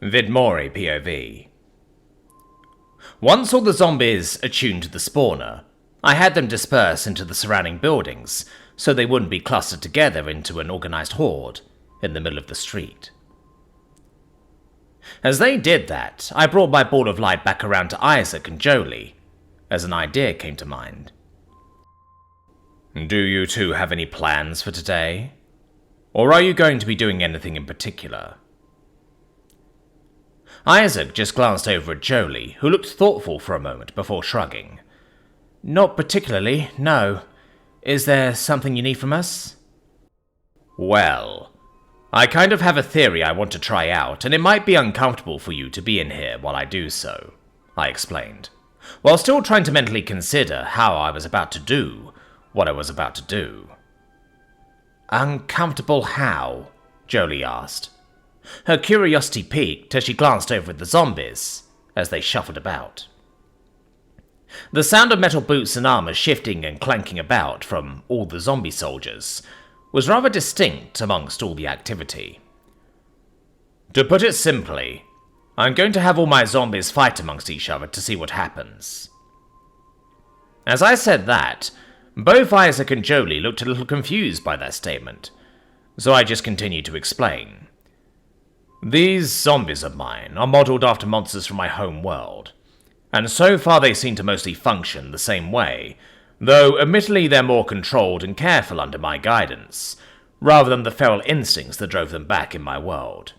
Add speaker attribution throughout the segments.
Speaker 1: Vidmori POV. Once all the zombies attuned to the spawner, I had them disperse into the surrounding buildings so they wouldn't be clustered together into an organized horde in the middle of the street. As they did that, I brought my ball of light back around to Isaac and Jolie, as an idea came to mind. Do you two have any plans for today? Or are you going to be doing anything in particular? Isaac just glanced over at Jolie, who looked thoughtful for a moment before shrugging. Not particularly, no. Is there something you need from us? Well, I kind of have a theory I want to try out, and it might be uncomfortable for you to be in here while I do so, I explained, while still trying to mentally consider how I was about to do what I was about to do. Uncomfortable how? Jolie asked. Her curiosity piqued as she glanced over at the zombies as they shuffled about. The sound of metal boots and armor shifting and clanking about from all the zombie soldiers was rather distinct amongst all the activity. To put it simply, I'm going to have all my zombies fight amongst each other to see what happens. As I said that, both Isaac and Jolie looked a little confused by that statement, so I just continued to explain. These zombies of mine are modelled after monsters from my home world, and so far they seem to mostly function the same way, though admittedly they're more controlled and careful under my guidance, rather than the feral instincts that drove them back in my world.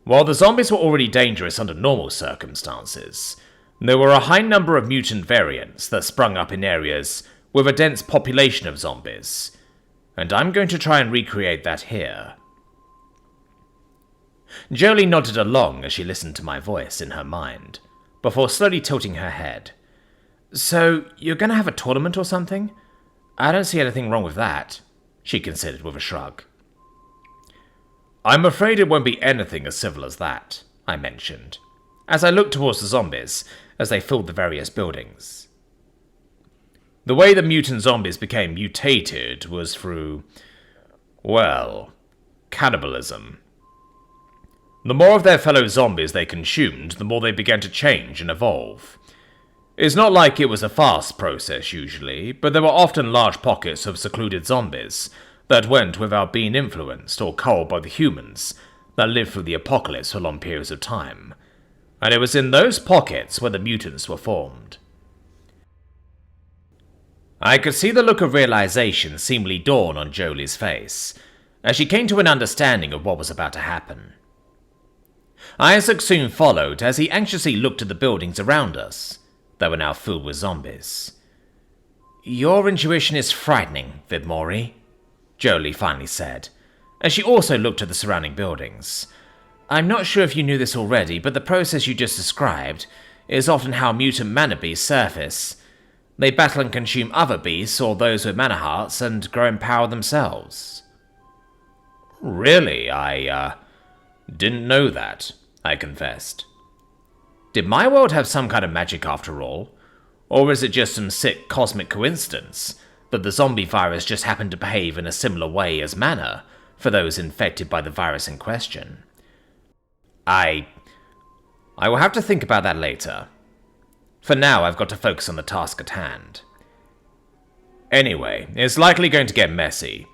Speaker 1: While the zombies were already dangerous under normal circumstances, there were a high number of mutant variants that sprung up in areas with a dense population of zombies, and I'm going to try and recreate that here. Jolie nodded along as she listened to my voice in her mind, before slowly tilting her head. So, you're going to have a tournament or something? I don't see anything wrong with that, she considered with a shrug. I'm afraid it won't be anything as civil as that, I mentioned, as I looked towards the zombies as they filled the various buildings. The way the mutant zombies became mutated was through, well, cannibalism. The more of their fellow zombies they consumed, the more they began to change and evolve. It's not like it was a fast process usually, but there were often large pockets of secluded zombies that went without being influenced or culled by the humans that lived through the apocalypse for long periods of time, and it was in those pockets where the mutants were formed. I could see the look of realization seemingly dawn on Jolie's face, as she came to an understanding of what was about to happen. Isaac soon followed as he anxiously looked at the buildings around us, that were now filled with zombies. Your intuition is frightening, Vidmori, Jolie finally said, as she also looked at the surrounding buildings. I'm not sure if you knew this already, but the process you just described is often how mutant mana beasts surface. They battle and consume other beasts or those with mana hearts and grow in power themselves. Really? I didn't know that, I confessed. Did my world have some kind of magic after all? Or is it just some sick cosmic coincidence that the zombie virus just happened to behave in a similar way as mana for those infected by the virus in question? I will have to think about that later. For now, I've got to focus on the task at hand. Anyway, it's likely going to get messy,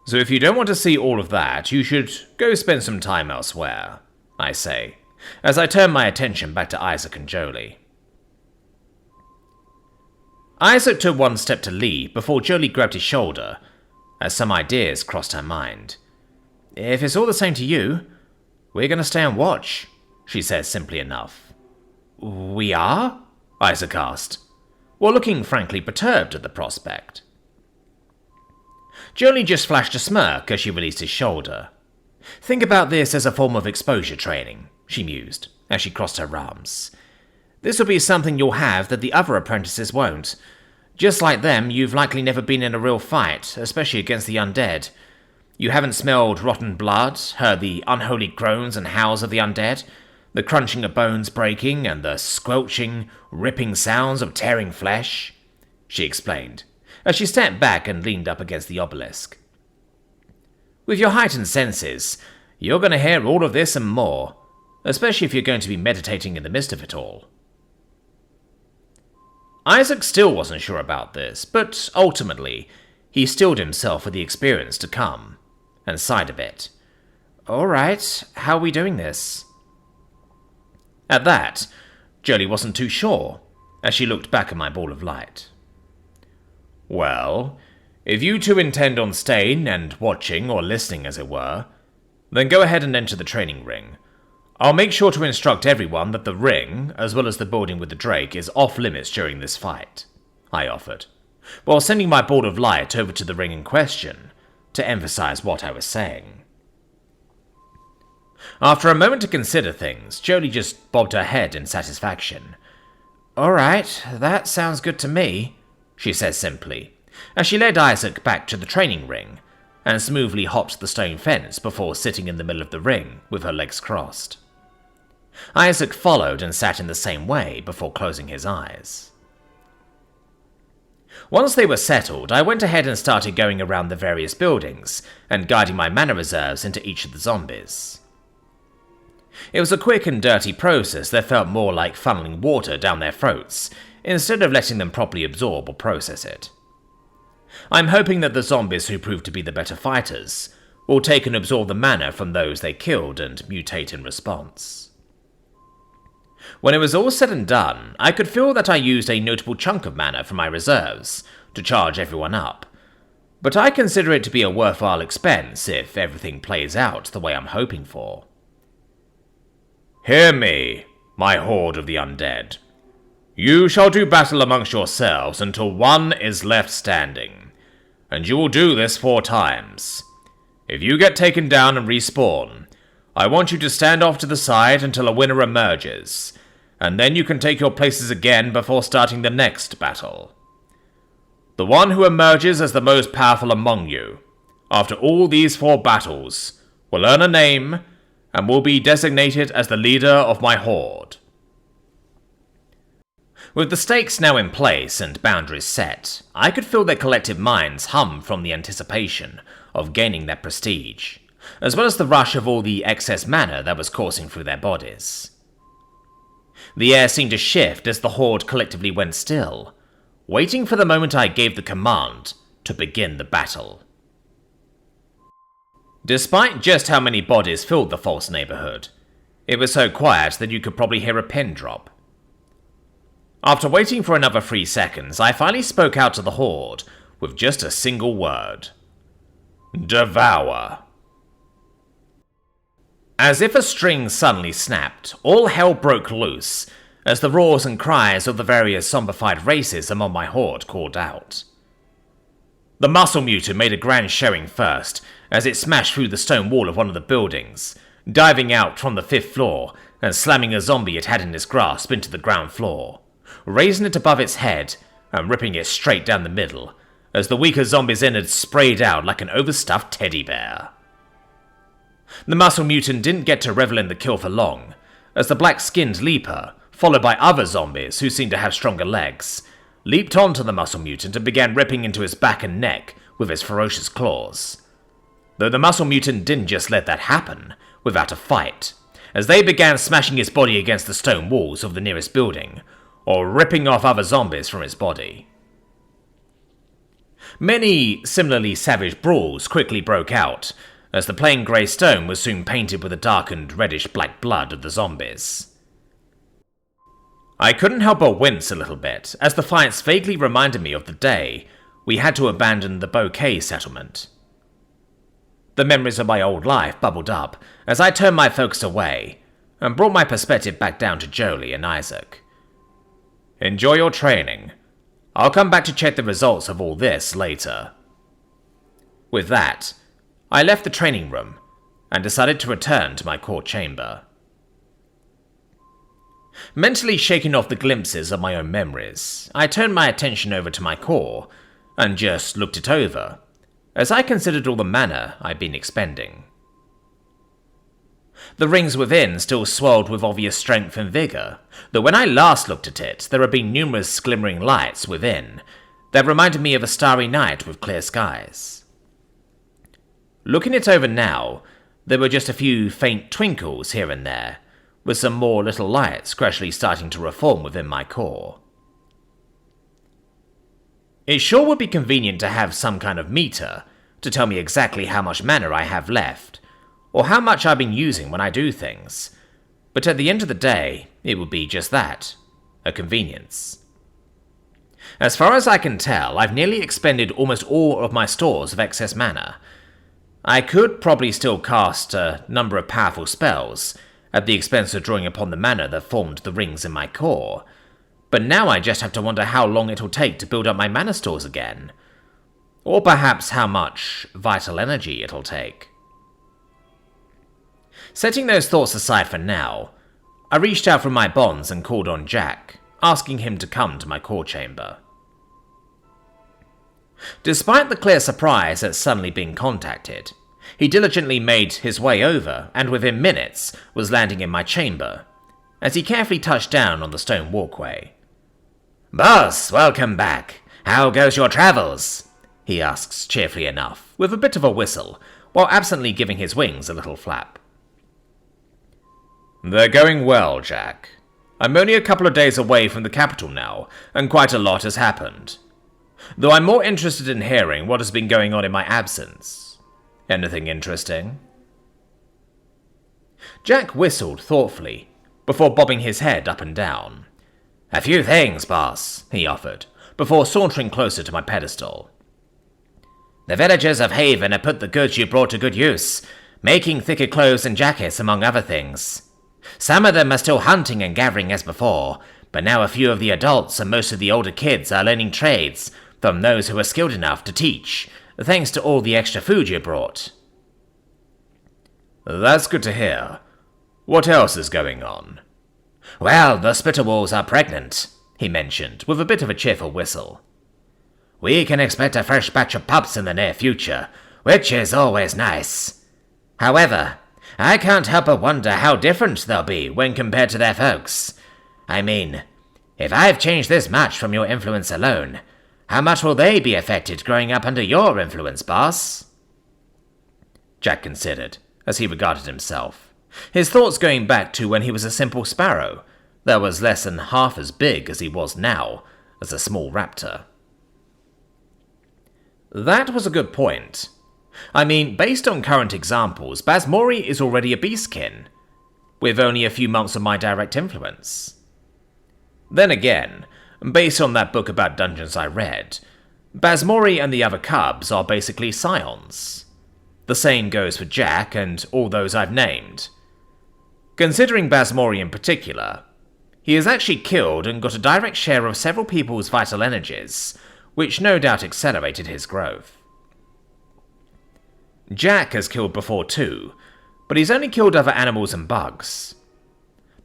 Speaker 1: so if you don't want to see all of that, you should go spend some time elsewhere, I say, as I turn my attention back to Isaac and Jolie. Isaac took one step to leave before Jolie grabbed his shoulder, as some ideas crossed her mind. If it's all the same to you, we're going to stay and watch, she said simply enough. We are? Isaac asked, while looking frankly perturbed at the prospect. Jolie just flashed a smirk as she released his shoulder. Think about this as a form of exposure training, she mused, as she crossed her arms. This will be something you'll have that the other apprentices won't. Just like them, you've likely never been in a real fight, especially against the undead. You haven't smelled rotten blood, heard the unholy groans and howls of the undead, the crunching of bones breaking, and the squelching, ripping sounds of tearing flesh, she explained, as she stepped back and leaned up against the obelisk. With your heightened senses, You're going to hear all of this and more, especially if you're going to be meditating in the midst of it all. Isaac still wasn't sure about this, but ultimately, he steeled himself for the experience to come, and sighed a bit. Alright, how are we doing this? At that, Jolie wasn't too sure, as she looked back at my ball of light. Well, if you two intend on staying and watching or listening as it were, then go ahead and enter the training ring. I'll make sure to instruct everyone that the ring, as well as the building with the Drake, is off limits during this fight, I offered, while sending my ball of light over to the ring in question to emphasize what I was saying. After a moment to consider things, Jolie just bobbed her head in satisfaction. Alright, that sounds good to me, she said simply, as she led Isaac back to the training ring and smoothly hopped the stone fence before sitting in the middle of the ring with her legs crossed. Isaac followed and sat in the same way before closing his eyes. Once they were settled, I went ahead and started going around the various buildings and guiding my mana reserves into each of the zombies. It was a quick and dirty process that felt more like funneling water down their throats, instead of letting them properly absorb or process it. I'm hoping that the zombies who prove to be the better fighters will take and absorb the mana from those they killed and mutate in response. When it was all said and done, I could feel that I used a notable chunk of mana from my reserves to charge everyone up, but I consider it to be a worthwhile expense if everything plays out the way I'm hoping for. Hear me, my horde of the undead. You shall do battle amongst yourselves until one is left standing, and you will do this 4 times. If you get taken down and respawn, I want you to stand off to the side until a winner emerges, and then you can take your places again before starting the next battle. The one who emerges as the most powerful among you, after all these 4 battles, will earn a name and will be designated as the leader of my horde. With the stakes now in place and boundaries set, I could feel their collective minds hum from the anticipation of gaining that prestige, as well as the rush of all the excess mana that was coursing through their bodies. The air seemed to shift as the horde collectively went still, waiting for the moment I gave the command to begin the battle. Despite just how many bodies filled the false neighborhood, it was so quiet that you could probably hear a pin drop. After waiting for another 3 seconds, I finally spoke out to the horde with just a single word. Devour. As if a string suddenly snapped, all hell broke loose as the roars and cries of the various zombified races among my horde called out. The muscle mutant made a grand showing first, as it smashed through the stone wall of one of the buildings, diving out from the 5th floor and slamming a zombie it had in its grasp into the ground floor, raising it above its head and ripping it straight down the middle, as the weaker zombie's innards sprayed out like an overstuffed teddy bear. The muscle mutant didn't get to revel in the kill for long, as the black-skinned leaper, followed by other zombies who seemed to have stronger legs, leaped onto the muscle mutant and began ripping into his back and neck with his ferocious claws. Though the muscle mutant didn't just let that happen without a fight, as they began smashing his body against the stone walls of the nearest building, or ripping off other zombies from his body. Many similarly savage brawls quickly broke out, as the plain grey stone was soon painted with the darkened reddish-black blood of the zombies. I couldn't help but wince a little bit, as the fights vaguely reminded me of the day we had to abandon the Bouquet settlement. The memories of my old life bubbled up as I turned my focus away and brought my perspective back down to Jolie and Isaac. Enjoy your training. I'll come back to check the results of all this later. With that, I left the training room and decided to return to my core chamber. Mentally shaking off the glimpses of my own memories, I turned my attention over to my core and just looked it over, as I considered all the mana I'd been expending. The rings within still swelled with obvious strength and vigor, though when I last looked at it, there had been numerous glimmering lights within that reminded me of a starry night with clear skies. Looking it over now, There were just a few faint twinkles here and there, with some more little lights gradually starting to reform within my core. It sure would be convenient to have some kind of meter to tell me exactly how much mana I have left, or how much I've been using when I do things, but at the end of the day, it would be just that, a convenience. As far as I can tell, I've nearly expended almost all of my stores of excess mana. I could probably still cast a number of powerful spells, at the expense of drawing upon the mana that formed the rings in my core, but now I just have to wonder how long it'll take to build up my mana stores again. Or perhaps how much vital energy it'll take. Setting those thoughts aside for now, I reached out from my bonds and called on Jack, asking him to come to my core chamber. Despite the clear surprise at suddenly being contacted, he diligently made his way over and within minutes was landing in my chamber, as he carefully touched down on the stone walkway. "Boss, welcome back. How goes your travels?" he asks cheerfully enough, with a bit of a whistle, while absently giving his wings a little flap. "They're going well, Jack. I'm only a couple of days away from the capital now, and quite a lot has happened. Though I'm more interested in hearing what has been going on in my absence. Anything interesting?" Jack whistled thoughtfully, before bobbing his head up and down. "A few things, boss," he offered, before sauntering closer to my pedestal. "The villagers of Haven have put the goods you brought to good use, making thicker clothes and jackets among other things. Some of them are still hunting and gathering as before, but now a few of the adults and most of the older kids are learning trades from those who are skilled enough to teach, thanks to all the extra food you brought." "That's good to hear. What else is going on?" "Well, the Spitterwolves are pregnant," he mentioned, with a bit of a cheerful whistle. "We can expect a fresh batch of pups in the near future, which is always nice. However, I can't help but wonder how different they'll be when compared to their folks. I mean, if I've changed this much from your influence alone, how much will they be affected growing up under your influence, boss?" Jack considered, as he regarded himself, his thoughts going back to when he was a simple sparrow that was less than half as big as he was now as a small raptor. That was a good point. I mean, based on current examples, Basmori is already a beastkin, with only a few months of my direct influence. Then again, based on that book about dungeons I read, Basmori and the other cubs are basically scions. The same goes for Jack and all those I've named. Considering Basmori in particular, he has actually killed and got a direct share of several people's vital energies, which no doubt accelerated his growth. Jack has killed before too, but he's only killed other animals and bugs.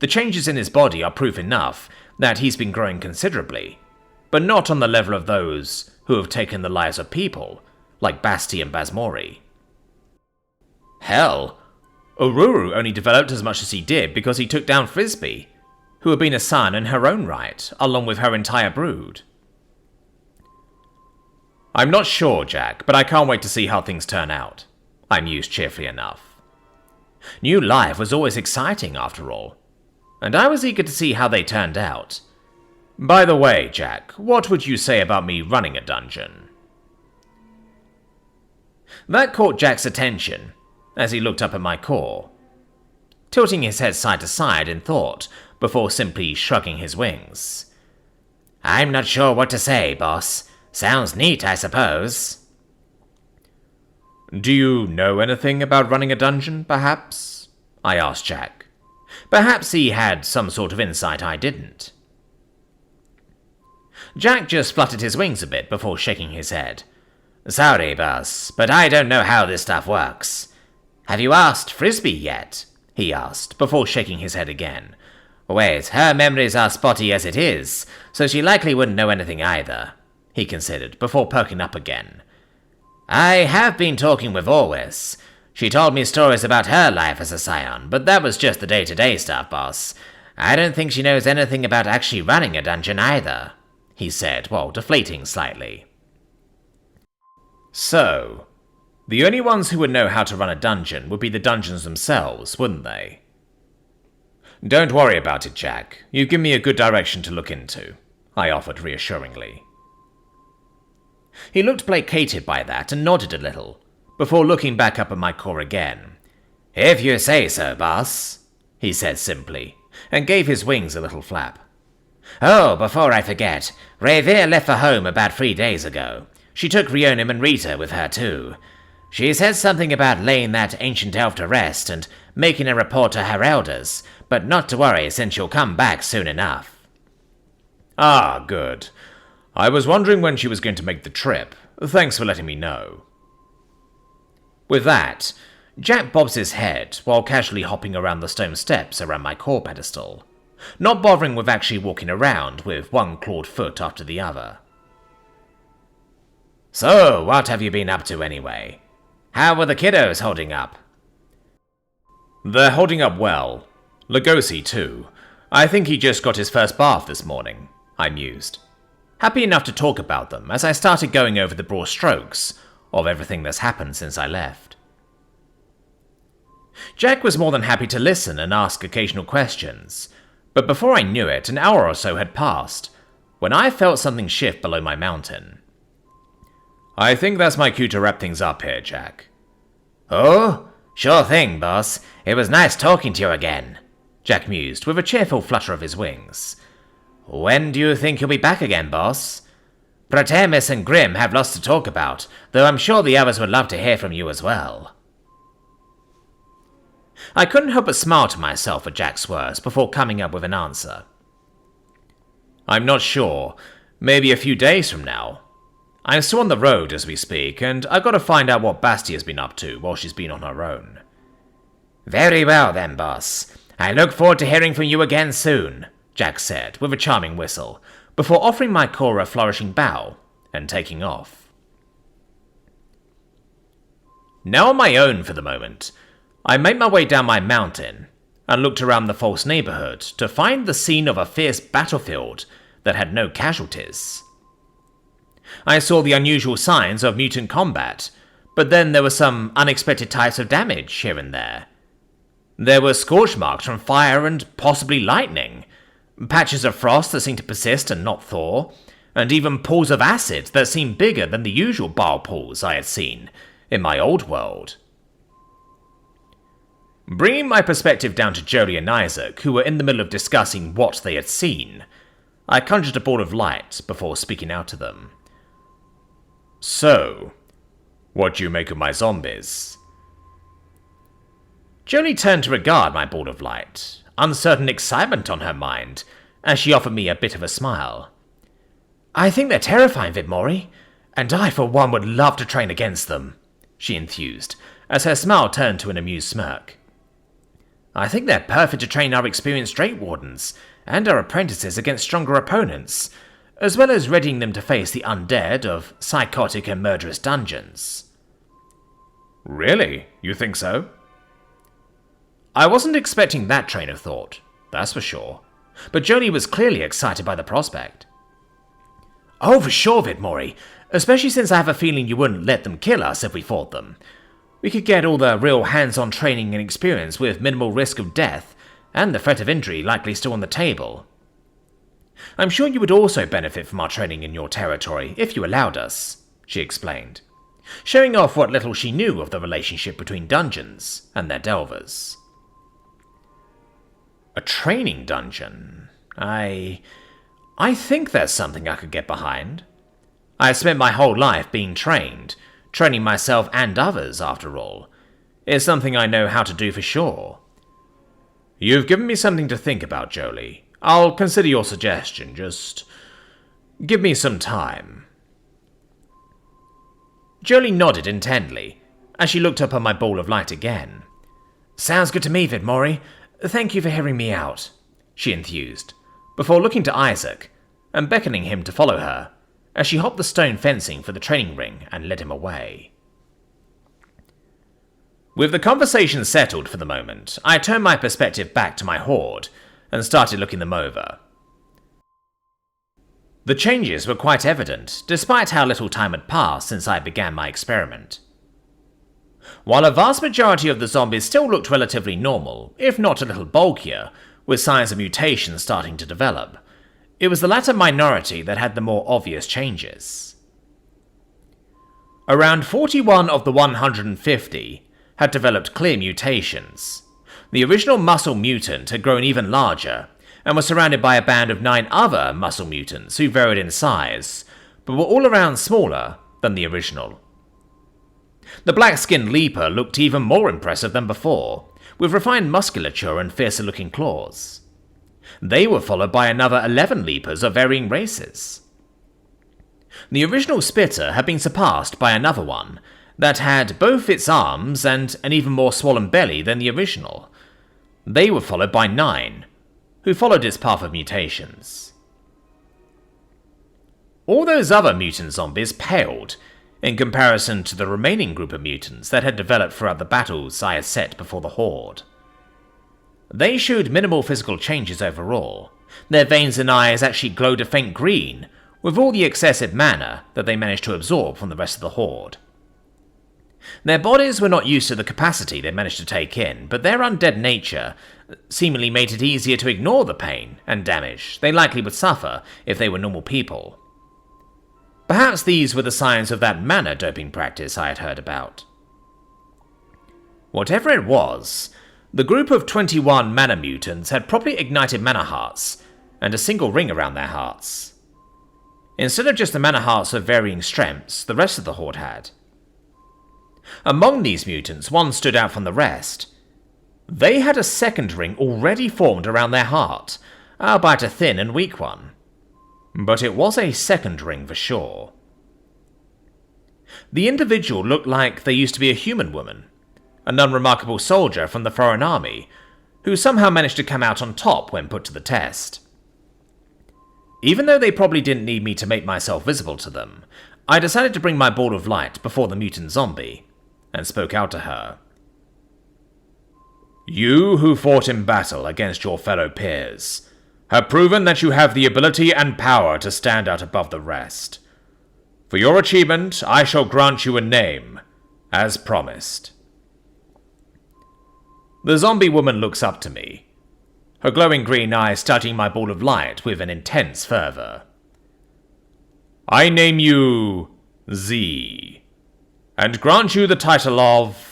Speaker 1: The changes in his body are proof enough that he's been growing considerably, but not on the level of those who have taken the lives of people, like Basti and Basmori. Hell, Ururu only developed as much as he did because he took down Frisbee, who had been a son in her own right, along with her entire brood. "I'm not sure, Jack, but I can't wait to see how things turn out," I mused cheerfully enough. New life was always exciting, after all, and I was eager to see how they turned out. By the way, Jack, what would you say about me running a dungeon? That caught Jack's attention, as he looked up at my core, tilting his head side to side in thought, before simply shrugging his wings. "I'm not sure what to say, boss. Sounds neat, I suppose." "Do you know anything about running a dungeon, perhaps?" I asked Jack. Perhaps he had some sort of insight I didn't. Jack just fluttered his wings a bit before shaking his head. "Sorry, boss, but I don't know how this stuff works. Have you asked Frisbee yet?" he asked, before shaking his head again. "Wait, her memories are spotty as it is, so she likely wouldn't know anything either," he considered, before perking up again. "I have been talking with Orwis. She told me stories about her life as a scion, but that was just the day-to-day stuff, boss. I don't think she knows anything about actually running a dungeon either," he said, while deflating slightly. "So, The only ones who would know how to run a dungeon would be the dungeons themselves, wouldn't they? Don't worry about it, Jack. You've given me a good direction to look into, I offered reassuringly. He looked placated by that and nodded a little, before looking back up at my core again. If you say so, boss, he said simply, and gave his wings a little flap. Oh, before I forget, Revere left for home about 3 days ago. She took Rionim and Rita with her too. She said something about laying that ancient elf to rest and making a report to her elders, but not to worry since she'll come back soon enough. Ah, good. I was wondering when she was going to make the trip. Thanks for letting me know. With that, Jack bobs his head while casually hopping around the stone steps around my core pedestal, not bothering with actually walking around with one clawed foot after the other. So, what have you been up to anyway? How were the kiddos holding up? They're holding up well. Lugosi, too. I think he just got his first bath this morning, I mused. Happy enough to talk about them as I started going over the broad strokes of everything that's happened since I left. Jack was more than happy to listen and ask occasional questions, but before I knew it, an hour or so had passed, when I felt something shift below my mountain. I think that's my cue to wrap things up here, Jack. Oh, sure thing, boss. It was nice talking to you again, Jack mused with a cheerful flutter of his wings. When do you think you'll be back again, boss? Protemus and Grim have lots to talk about, though I'm sure the others would love to hear from you as well. I couldn't help but smile to myself at Jack's words before coming up with an answer. I'm not sure. Maybe a few days from now. I'm still on the road as we speak, and I've got to find out what Bastia's been up to while she's been on her own. Very well then, boss. I look forward to hearing from you again soon, Jack said with a charming whistle, before offering my core a flourishing bow and taking off. Now on my own for the moment, I made my way down my mountain and looked around the false neighborhood to find the scene of a fierce battlefield that had no casualties. I saw the unusual signs of mutant combat, but then there were some unexpected types of damage here and there. There were scorch marks from fire and possibly lightning, patches of frost that seemed to persist and not thaw, and even pools of acid that seemed bigger than the usual bile pools I had seen in my old world. Bringing my perspective down to Jolie and Isaac, who were in the middle of discussing what they had seen, I conjured a ball of light before speaking out to them. So, what do you make of my zombies? Jolie turned to regard my ball of light, uncertain excitement on her mind, as she offered me a bit of a smile. I think they're terrifying, Vidmori, and I for one would love to train against them, she enthused, as her smile turned to an amused smirk. I think they're perfect to train our experienced Drake Wardens and our apprentices against stronger opponents, as well as readying them to face the undead of psychotic and murderous dungeons. Really? You think so? I wasn't expecting that train of thought, that's for sure, but Jolie was clearly excited by the prospect. Oh, for sure, Vidmori, especially since I have a feeling you wouldn't let them kill us if we fought them. We could get all the real hands-on training and experience with minimal risk of death, and the threat of injury likely still on the table. I'm sure you would also benefit from our training in your territory if you allowed us, she explained, showing off what little she knew of the relationship between dungeons and their delvers. A training dungeon? I think that's something I could get behind. I've spent my whole life being trained, training myself and others, after all. It's something I know how to do for sure. You've given me something to think about, Jolie. I'll consider your suggestion, just give me some time. Jolie nodded intently, as she looked up at my ball of light again. Sounds good to me, Vidmori. Thank you for hearing me out, she enthused, before looking to Isaac and beckoning him to follow her, as she hopped the stone fencing for the training ring and led him away. With the conversation settled for the moment, I turned my perspective back to my horde and started looking them over. The changes were quite evident, despite how little time had passed since I began my experiment. While a vast majority of the zombies still looked relatively normal, if not a little bulkier, with signs of mutation starting to develop, it was the latter minority that had the more obvious changes. Around 41 of the 150 had developed clear mutations. The original muscle mutant had grown even larger, and was surrounded by a band of 9 other muscle mutants who varied in size, but were all around smaller than the original. The black-skinned leaper looked even more impressive than before, with refined musculature and fiercer-looking claws. They were followed by another 11 leapers of varying races. The original Spitter had been surpassed by another one that had both its arms and an even more swollen belly than the original. They were followed by 9, who followed its path of mutations. All those other mutant zombies paled in comparison to the remaining group of mutants that had developed throughout the battles I had set before the Horde. They showed minimal physical changes overall. Their veins and eyes actually glowed a faint green, with all the excessive mana that they managed to absorb from the rest of the Horde. Their bodies were not used to the capacity they managed to take in, but their undead nature seemingly made it easier to ignore the pain and damage they likely would suffer if they were normal people. Perhaps these were the signs of that mana doping practice I had heard about. Whatever it was, the group of 21 mana mutants had properly ignited mana hearts, and a single ring around their hearts. Instead of just the mana hearts of varying strengths the rest of the Horde had. Among these mutants, one stood out from the rest. They had a second ring already formed around their heart, albeit a thin and weak one. But it was a second ring for sure. The individual looked like they used to be a human woman, an unremarkable soldier from the foreign army, who somehow managed to come out on top when put to the test. Even though they probably didn't need me to make myself visible to them, I decided to bring my ball of light before the mutant zombie, and spoke out to her. You who fought in battle against your fellow peers have proven that you have the ability and power to stand out above the rest. For your achievement, I shall grant you a name, as promised. The zombie woman looks up to me, her glowing green eyes studying my ball of light with an intense fervor. I name you Z, and grant you the title of...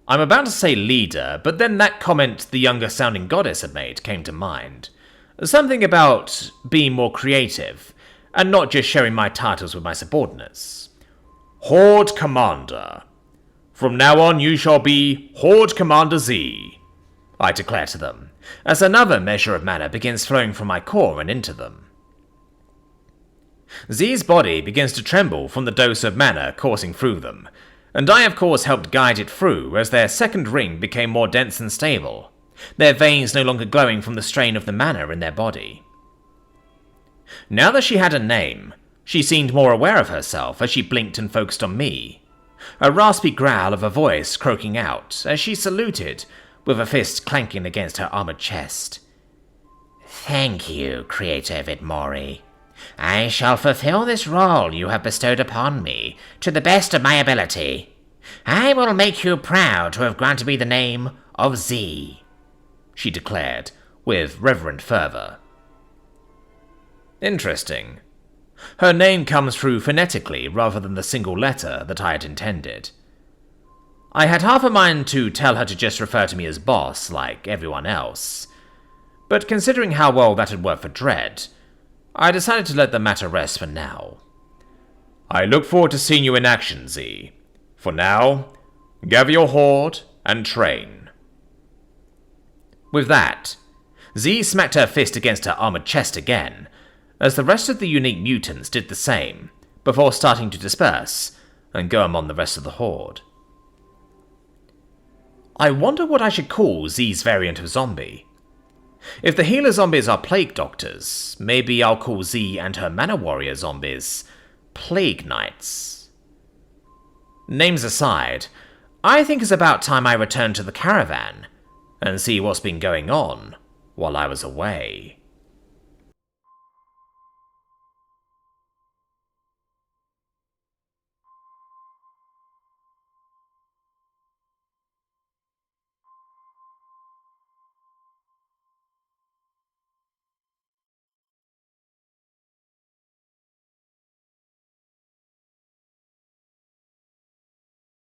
Speaker 1: I'm about to say leader, but then that comment the younger-sounding goddess had made came to mind. Something about being more creative, and not just sharing my titles with my subordinates. Horde Commander. From now on you shall be Horde Commander Z, I declare to them, as another measure of mana begins flowing from my core and into them. Z's body begins to tremble from the dose of mana coursing through them, and I of course helped guide it through as their second ring became more dense and stable, their veins no longer glowing from the strain of the mana in their body. Now that she had a name, she seemed more aware of herself as she blinked and focused on me, a raspy growl of a voice croaking out as she saluted, with a fist clanking against her armored chest. Thank you, Creator Vidmori. I shall fulfill this role you have bestowed upon me to the best of my ability. I will make you proud to have granted me the name of Z, she declared, with reverent fervor. Interesting. Her name comes through phonetically rather than the single letter that I had intended. I had half a mind to tell her to just refer to me as boss like everyone else, but considering how well that had worked for Dread, I decided to let the matter rest for now. I look forward to seeing you in action, Z. For now, gather your horde and train. With that, Z smacked her fist against her armored chest again, as the rest of the unique mutants did the same, before starting to disperse and go among the rest of the horde. I wonder what I should call Z's variant of zombie. If the healer zombies are plague doctors, maybe I'll call Z and her mana warrior zombies plague knights. Names aside, I think it's about time I return to the caravan and see what's been going on while I was away.